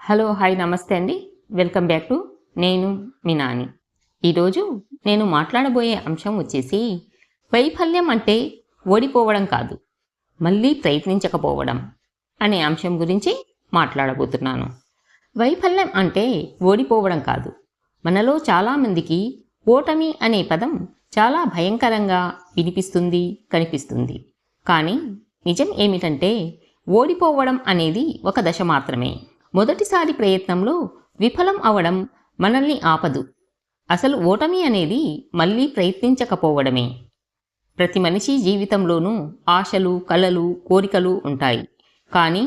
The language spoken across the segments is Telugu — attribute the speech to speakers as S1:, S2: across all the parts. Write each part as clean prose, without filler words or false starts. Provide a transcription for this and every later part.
S1: హలో హాయ్ నమస్తే అండి. వెల్కమ్ బ్యాక్ టు నేను మీ నాని. ఈరోజు నేను మాట్లాడబోయే అంశం వచ్చేసి వైఫల్యం అంటే ఓడిపోవడం కాదు, మళ్ళీ ప్రయత్నించకపోవడం అనే అంశం గురించి మాట్లాడబోతున్నాను. వైఫల్యం అంటే ఓడిపోవడం కాదు. మనలో చాలామందికి ఓటమి అనే పదం చాలా భయంకరంగా వినిపిస్తుంది, కనిపిస్తుంది. కానీ నిజం ఏమిటంటే ఓడిపోవడం అనేది ఒక దశ మాత్రమే. మొదటిసారి ప్రయత్నంలో విఫలం అవడం మనల్ని ఆపదు. అసలు ఓటమి అనేది మళ్ళీ ప్రయత్నించకపోవడమే. ప్రతి మనిషి జీవితంలోనూ ఆశలు, కలలు, కోరికలు ఉంటాయి. కానీ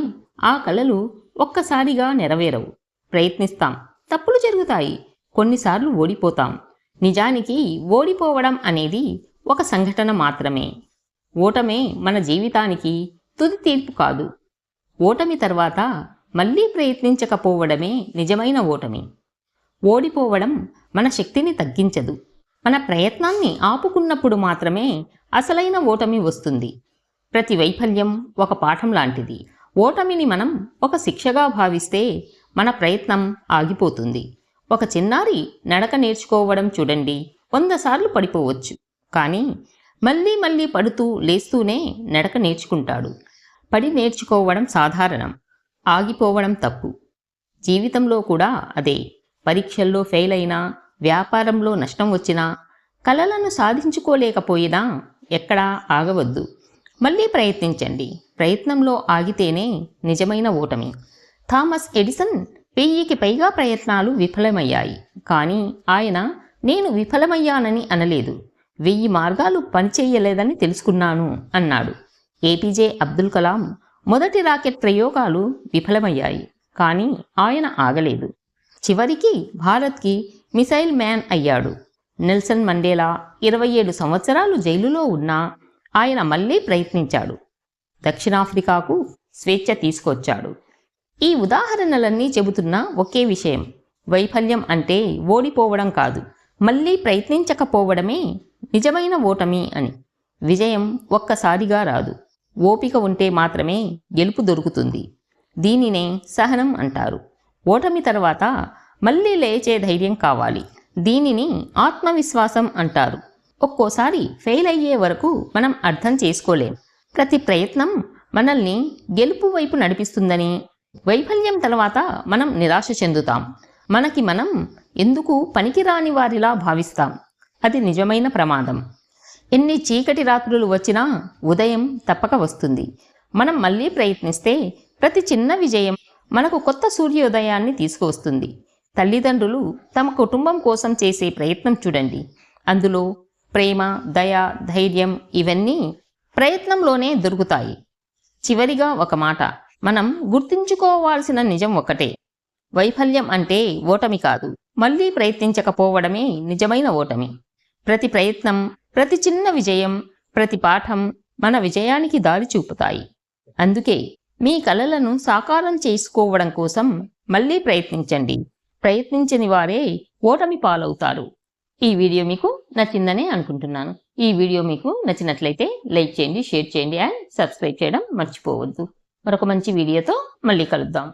S1: ఆ కలలు ఒక్కసారిగా నెరవేరవు. ప్రయత్నిస్తాం, తప్పులు జరుగుతాయి, కొన్నిసార్లు ఓడిపోతాం. నిజానికి ఓడిపోవడం అనేది ఒక సంఘటన మాత్రమే. ఓటమే మన జీవితానికి తుది తీర్పు కాదు. ఓటమి తర్వాత మళ్ళీ ప్రయత్నించకపోవడమే నిజమైన ఓటమి. ఓడిపోవడం మన శక్తిని తగ్గించదు. మన ప్రయత్నాన్ని ఆపుకున్నప్పుడు మాత్రమే అసలైన ఓటమి వస్తుంది. ప్రతి వైఫల్యం ఒక పాఠం లాంటిది. ఓటమిని మనం ఒక శిక్షగా భావిస్తే మన ప్రయత్నం ఆగిపోతుంది. ఒక చిన్నారి నడక నేర్చుకోవడం చూడండి, 100 సార్లు పడిపోవచ్చు, కానీ మళ్ళీ మళ్ళీ పడుతూ లేస్తూనే నడక నేర్చుకుంటాడు. పడి నేర్చుకోవడం సాధారణం, ఆగిపోవడం తప్పు. జీవితంలో కూడా అదే. పరీక్షల్లో ఫెయిల్ అయినా, వ్యాపారంలో నష్టం వచ్చినా, కలలను సాధించుకోలేకపోయినా ఎక్కడా ఆగవద్దు. మళ్ళీ ప్రయత్నించండి. ప్రయత్నంలో ఆగితేనే నిజమైన ఓటమి. థామస్ ఎడిసన్ 1000కి పైగా ప్రయత్నాలు విఫలమయ్యాయి. కానీ ఆయన నేను విఫలమయ్యానని అనలేదు, 1000 మార్గాలు పనిచేయలేదని తెలుసుకున్నాను అన్నాడు. ఏపీజే అబ్దుల్ కలాం మొదటి రాకెట్ ప్రయోగాలు విఫలమయ్యాయి, కానీ ఆయన ఆగలేదు. చివరికి భారత్కి మిసైల్ మ్యాన్ అయ్యాడు. నెల్సన్ మండేలా 27 సంవత్సరాలు జైలులో ఉన్నా ఆయన మళ్ళీ ప్రయత్నించాడు. దక్షిణాఫ్రికాకు స్వేచ్ఛ తీసుకొచ్చాడు. ఈ ఉదాహరణలన్నీ చెబుతున్న ఒకే విషయం: వైఫల్యం అంటే ఓడిపోవడం కాదు, మళ్ళీ ప్రయత్నించకపోవడమే నిజమైన ఓటమి అని. విజయం ఒక్కసారిగా రాదు. ఓపిక ఉంటే మాత్రమే గెలుపు దొరుకుతుంది. దీనినే సహనం అంటారు. ఓటమి తర్వాత మళ్ళీ లేచే ధైర్యం కావాలి. దీనిని ఆత్మవిశ్వాసం అంటారు. ఒక్కోసారి ఫెయిల్ అయ్యే వరకు మనం అర్థం చేసుకోలేం. ప్రతి ప్రయత్నం మనల్ని గెలుపు వైపు నడిపిస్తుందని. వైఫల్యం తర్వాత మనం నిరాశ చెందుతాం. మనకి మనం ఎందుకు పనికిరాని వారిలా భావిస్తాం. అది నిజమైన ప్రమాదం. ఎన్ని చీకటి రాత్రులు వచ్చినా ఉదయం తప్పక వస్తుంది. మనం మళ్ళీ ప్రయత్నిస్తే ప్రతి చిన్న విజయం మనకు కొత్త సూర్యోదయాన్ని తీసుకువస్తుంది. తల్లిదండ్రులు తమ కుటుంబం కోసం చేసే ప్రయత్నం చూడండి. అందులో ప్రేమ, దయ, ధైర్యం ఇవన్నీ ప్రయత్నంలోనే దొరుకుతాయి. చివరిగా ఒక మాట, మనం గుర్తుంచుకోవాల్సిన నిజం ఒకటే: వైఫల్యం అంటే ఓటమి కాదు, మళ్ళీ ప్రయత్నించకపోవడమే నిజమైన ఓటమి. ప్రతి ప్రయత్నం, ప్రతి చిన్న విజయం, ప్రతి పాఠం మన విజయానికి దారి చూపుతాయి. అందుకే మీ కలలను సాకారం చేసుకోవడం కోసం మళ్ళీ ప్రయత్నించండి. ప్రయత్నించని వారే ఓటమి పాలవుతారు. ఈ వీడియో మీకు నచ్చిందనే అనుకుంటున్నాను. ఈ వీడియో మీకు నచ్చినట్లయితే లైక్ చేయండి, షేర్ చేయండి అండ్ సబ్స్క్రైబ్ చేయడం మర్చిపోవద్దు. మరొక మంచి వీడియోతో మళ్ళీ కలుద్దాం.